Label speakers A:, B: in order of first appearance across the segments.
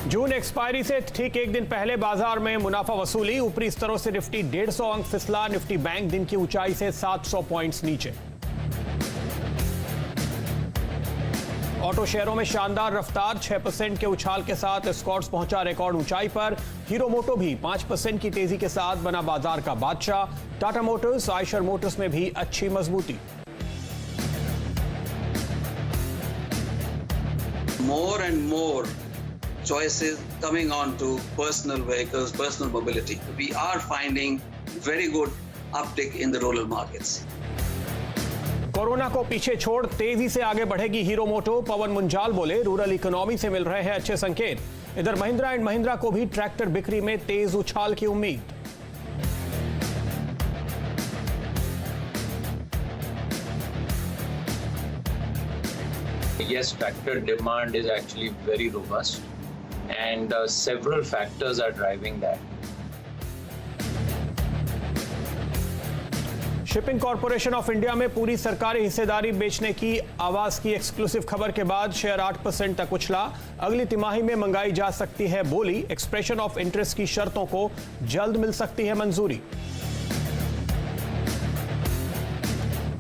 A: जून expiry से ठीक एक दिन पहले बाजार में मुनाफा वसूली। ऊपरी स्तरों से निफ्टी 150 अंक फिसला। निफ्टी बैंक दिन की ऊंचाई से 700 पॉइंट्स नीचे। ऑटो शेयरों में शानदार रफ्तार। 6% के उछाल के साथ एस्कॉर्ट्स पहुंचा रिकॉर्ड ऊंचाई पर। हीरो मोटो भी 5% की तेजी के साथ बना बाजार का बादशाह। टाटा मोटर्स, आयशर मोटर्स में भी अच्छी मजबूती।
B: More and more choices coming on to personal vehicles, personal mobility. We are finding very good uptick in the rural markets.
A: Corona को पीछे छोड़ तेजी से आगे बढ़ेगी हीरो मोटो। पवन मुंजाल बोले, रूरल इकोनॉमी से मिल रहे हैं अच्छे संकेत। इधर महिंद्रा एंड महिंद्रा को भी ट्रैक्टर बिक्री में तेज उछाल की उम्मीद।
C: Yes, tractor demand is actually very robust and several factors are driving that.
A: Shipping corporation of India में पूरी सरकारी हिस्सेदारी बेचने की आवाज की एक्सक्लूसिव खबर के बाद शेयर 8% तक उछला। अगली तिमाही में मंगाई जा सकती है बोली। एक्सप्रेशन ऑफ इंटरेस्ट की शर्तों को जल्द मिल सकती है मंजूरी।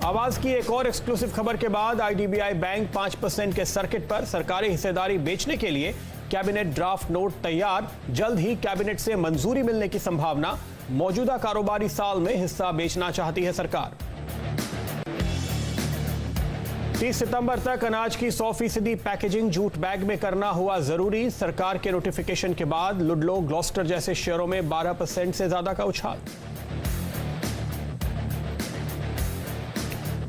A: आवाज की एक और एक्सक्लूसिव खबर के बाद आईडीबीआई बैंक 5% के सर्किट पर। सरकारी हिस्सेदारी बेचने के लिए कैबिनेट ड्राफ्ट नोट तैयार। जल्द ही कैबिनेट से मंजूरी मिलने की संभावना। मौजूदा कारोबारी साल में हिस्सा बेचना चाहती है सरकार। 30 सितंबर तक अनाज की 100% पैकेजिंग जूट बैग में करना हुआ जरूरी। सरकार के नोटिफिकेशन के बाद लुडलो, ग्लॉस्टर जैसे शेयरों में 12% से ज्यादा का उछाल।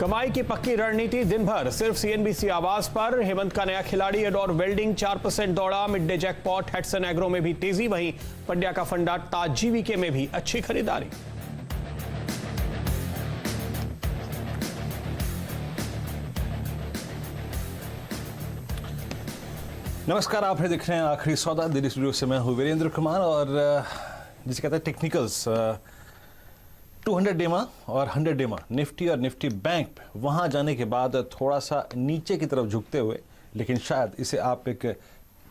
A: कमाई की पक्की रणनीति दिन भर सिर्फ सीएनबीसी आवाज पर। हेमंत का नया खिलाड़ी एडोर वेल्डिंग 4% दौड़ा। Midday jackpot. Hatsun Agro में भी तेजी। वहीं पंड्या का फंडा ताज जीवीके में भी अच्छी खरीदारी।
D: नमस्कार, आप देख रहे हैं आखिरी सौदा। दिल्ली स्टूडियो से मैं हूं वीरेंद्र कुमार और जिसे कहते हैं टेक्निकल्स। 200 डेमा और 100 डेमा निफ्टी और निफ्टी बैंक वहां जाने के बाद थोड़ा सा नीचे की तरफ झुकते हुए, लेकिन शायद इसे आप एक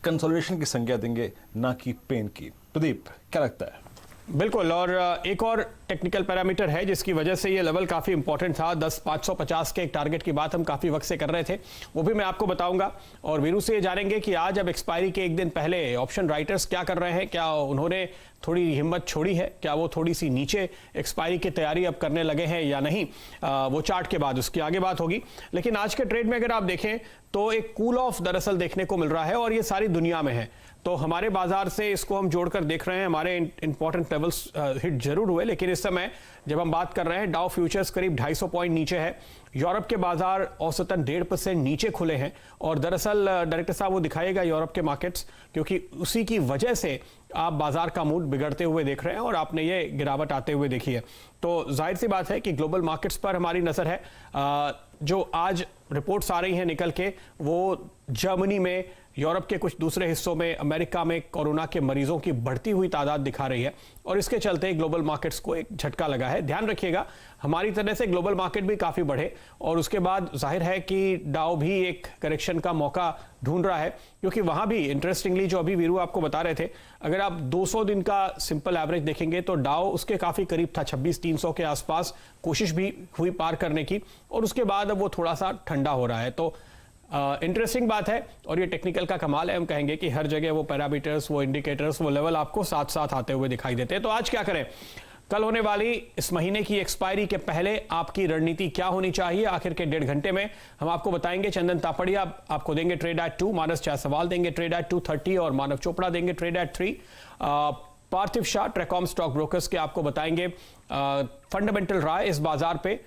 D: कंसोलिडेशन की संज्ञा देंगे, ना कि पेन की। प्रदीप, क्या लगता है?
A: बिल्कुल, और एक और टेक्निकल पैरामीटर है जिसकी वजह से ये लेवल काफ़ी इंपॉर्टेंट था। 10,550 के एक टारगेट की बात हम काफ़ी वक्त से कर रहे थे, वो भी मैं आपको बताऊंगा। और वीरू से ये जानेंगे कि आज अब एक्सपायरी के एक दिन पहले ऑप्शन राइटर्स क्या कर रहे हैं। क्या उन्होंने थोड़ी हिम्मत छोड़ी है? क्या वो थोड़ी सी नीचे एक्सपायरी की तैयारी अब करने लगे हैं या नहीं? वो चार्ट के बाद उसकी आगे बात होगी। लेकिन आज के ट्रेड में अगर आप देखें तो एक कूल ऑफ दरअसल देखने को मिल रहा है और ये सारी दुनिया में है। तो हमारे बाजार से इसको हम जोड़कर देख रहे हैं। हमारे इंपॉर्टेंट लेवल्स हिट जरूर हुए, लेकिन इस समय जब हम बात कर रहे हैं डाउ फ्यूचर्स करीब 250 पॉइंट नीचे है। यूरोप के बाजार औसतन 1.5% नीचे खुले हैं। और दरअसल डायरेक्टर साहब वो दिखाएगा यूरोप के मार्केट्स, क्योंकि उसी की वजह से आप बाजार का मूड बिगड़ते हुए देख रहे हैं और आपने ये गिरावट आते हुए देखी है। तो जाहिर सी बात है कि ग्लोबल मार्केट्स पर हमारी नजर है। जो आज रिपोर्ट्स आ रही हैं निकल के, वो जर्मनी में, यूरोप के कुछ दूसरे हिस्सों में, अमेरिका में कोरोना के मरीजों की बढ़ती हुई तादाद दिखा रही है और इसके चलते ग्लोबल मार्केट्स को एक झटका लगा है। ध्यान रखिएगा, हमारी तरह से ग्लोबल मार्केट भी काफ़ी बढ़े और उसके बाद जाहिर है कि डाउ भी एक करेक्शन का मौका ढूंढ रहा है, क्योंकि वहाँ भी इंटरेस्टिंगली जो अभी वीरू आपको बता रहे थे, अगर आप 200 दिन का सिंपल एवरेज देखेंगे तो डाउ उसके काफ़ी करीब था, 26,300 के आसपास कोशिश भी हुई पार करने की और उसके बाद अब वो थोड़ा सा ठंडा हो रहा है। तो इंटरेस्टिंग बात है और ये टेक्निकल का कमाल है। हम कहेंगे कि हर जगह वो पैरामीटर्स, वो इंडिकेटर्स, वो लेवल आपको साथ साथ आते हुए दिखाई देते हैं। तो आज क्या करें? कल होने वाली इस महीने की एक्सपायरी के पहले आपकी रणनीति क्या होनी चाहिए? आखिर के 1.5 घंटे में हम आपको बताएंगे। चंदन तापड़िया आपको देंगे ट्रेड एट 2, मानस जायसवाल देंगे ट्रेड एट 2:30 और मानव चोपड़ा देंगे trade at 3। Parthiv Shah Tracom stock brokers के आपको बताएंगे फंडामेंटल राय इस बाजार पे।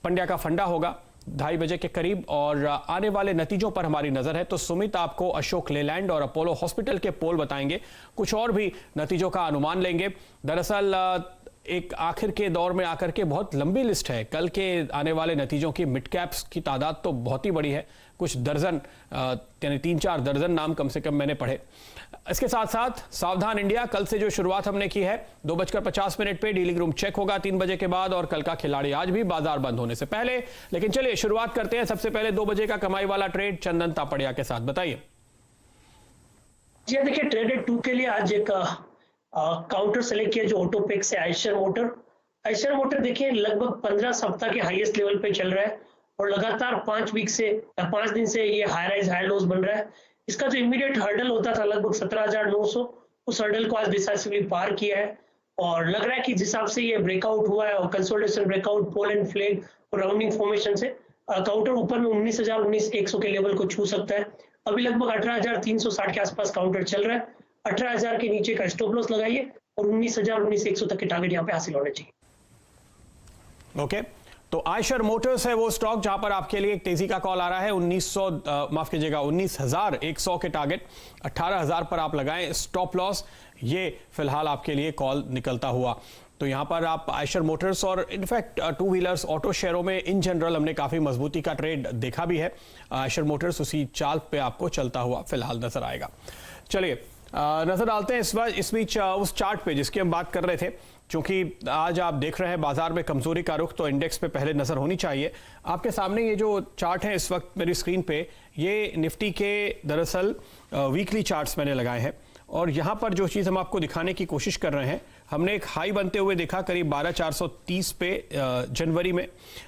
A: पंड्या का फंडा होगा 2:30 बजे के करीब और आने वाले नतीजों पर हमारी नजर है। तो सुमित आपको अशोक लेलैंड और अपोलो हॉस्पिटल के पोल बताएंगे। कुछ और भी नतीजों का अनुमान लेंगे। दरअसल एक आखिर के दौर में आकर के बहुत लंबी लिस्ट है। कल के आने वाले नतीजों की मिड कैप्स की तादाद तो बहुत ही बड़ी है, कुछ दर्जन यानी 3-4 दर्जन नाम कम से कम मैंने पढ़े। इसके साथ साथ सावधान इंडिया, कल से जो शुरुआत हमने की है 2:50 पे डीलिंग रूम चेक होगा 3 बजे के बाद और कल का खिलाड़ी आज भी बाजार बंद होने से पहले। लेकिन चलिए शुरुआत करते हैं। सबसे पहले 2 बजे का कमाई वाला ट्रेड चंदन तापड़िया के साथ, बताइए।
E: जी देखिए, ट्रेडेड 2 के लिए आज एक काउंटर सेलेक्ट किया जो ऑटोपेक से आयशर मोटर देखिए लगभग 15 सप्ताह के हाईएस्ट लेवल पे चल रहा है और लगातार 5 दिन से ये हाई राइज हाई लोज बन रहा है। इसका जो इमीडिएट हर्डल होता था लगभग 17,900, उस हर्डल को आज डिसाइसिवली पार किया है और लग रहा है कि जिस हिसाब से ये ब्रेकआउट हुआ है और consolidation breakout pole and flag और राउंडिंग फॉर्मेशन से काउंटर ऊपर में 19,100 के लेवल को छू सकता है। अभी लगभग 18,360 के आसपास काउंटर चल रहा है। 18,000 के नीचे का स्टॉप लॉस लगाइए और 19,100 तक के टारगेट यहाँ पे हासिल होने चाहिए।
A: ओके, तो आयशर मोटर्स है वो स्टॉक जहां पर आपके लिए एक तेजी का कॉल आ रहा है। 19,100 के टारगेट 18,000 पर आप लगाएं स्टॉप लॉस, ये फिलहाल आपके लिए कॉल निकलता हुआ। तो यहां पर आप आयशर मोटर्स और इनफैक्ट टू व्हीलर्स ऑटो शेयरों में इन जनरल हमने काफी मजबूती का ट्रेड देखा भी है। आयशर मोटर्स उसी चाल पे आपको चलता हुआ फिलहाल नजर आएगा। चलिए नजर डालते हैं इस बीच उस चार्ट पे जिसकी हम बात कर रहे थे। क्योंकि आज आप देख रहे हैं बाजार में कमजोरी का रुख, तो इंडेक्स पे पहले नजर होनी चाहिए। आपके सामने ये जो चार्ट है इस वक्त मेरी स्क्रीन पे, ये निफ्टी के दरअसल वीकली चार्ट्स मैंने लगाए हैं और यहां पर जो चीज हम आपको दिखाने की कोशिश कर रहे हैं, हमने एक हाई बनते हुए देखा करीब 12,430 पे जनवरी में,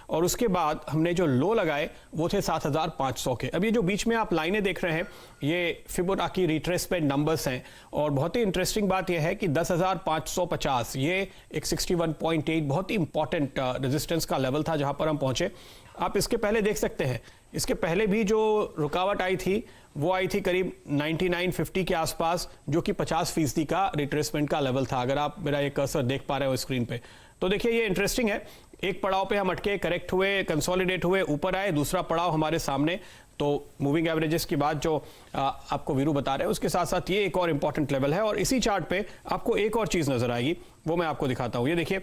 A: और उसके बाद हमने जो लो लगाए वो थे 7,500 के। अब ये जो बीच में आप लाइनें देख रहे हैं ये फिबोनाची रिट्रेसमेंट नंबर्स हैं और बहुत ही इंटरेस्टिंग बात यह है कि 10,550 ये एक 61.8 बहुत ही इंपॉर्टेंट रेजिस्टेंस का लेवल था जहां पर हम पहुंचे। आप इसके पहले देख सकते हैं, इसके पहले भी जो रुकावट आई थी वो आई थी करीब 99.50 के आसपास, जो कि 50% का रिट्रेसमेंट का लेवल था। अगर आप मेरा ये कर्सर देख पा रहे हो स्क्रीन पे, तो देखिए ये इंटरेस्टिंग है। एक पड़ाव पे हम अटके, करेक्ट हुए, कंसोलिडेट हुए, ऊपर आए, दूसरा पड़ाव हमारे सामने। तो मूविंग एवरेजेस की बात जो आपको वीरू बता रहे हैं उसके साथ साथ ये एक और इंपॉर्टेंट लेवल है। और इसी चार्ट पे आपको एक और चीज नजर आएगी, वो मैं आपको दिखाता हूं। ये देखिए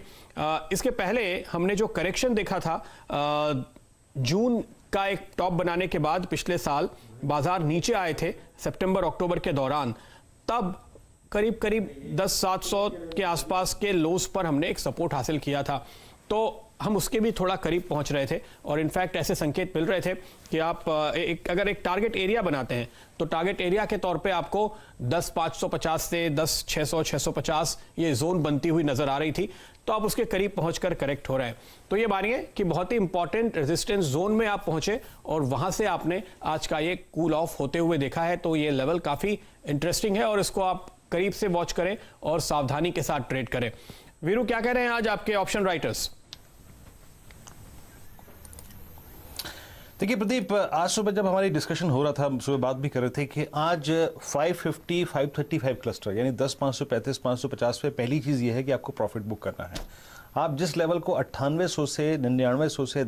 A: इसके पहले हमने जो करेक्शन देखा था जून का एक टॉप बनाने के बाद पिछले साल बाजार नीचे आए थे सितंबर अक्टूबर के दौरान, तब करीब 10,700 के आसपास के लोस पर हमने एक सपोर्ट हासिल किया था। तो हम उसके भी थोड़ा करीब पहुंच रहे थे और इनफैक्ट ऐसे संकेत मिल रहे थे कि आप अगर एक टारगेट एरिया बनाते हैं तो टारगेट एरिया के तौर पे आपको 10,550 से 10,600 650 ये जोन बनती हुई नजर आ रही थी। तो आप उसके करीब पहुंचकर करेक्ट हो रहे हैं। तो ये मानिए कि बहुत ही इंपॉर्टेंट रेजिस्टेंस जोन में आप पहुंचे और वहां से आपने आज का ये कूल ऑफ होते हुए देखा है। तो ये लेवल काफी इंटरेस्टिंग है और इसको आप करीब से वॉच करें और सावधानी के साथ ट्रेड करें। वीरू, क्या कह रहे हैं आज आपके ऑप्शन राइटर्स?
D: देखिए प्रदीप, आज सुबह जब हमारी डिस्कशन हो रहा था, हम सुबह बात भी कर रहे थे कि आज 550 535 क्लस्टर यानी 10,535 550 पे पहली चीज़ ये है कि आपको प्रॉफिट बुक करना है। आप जिस लेवल को 9800 से 9900 से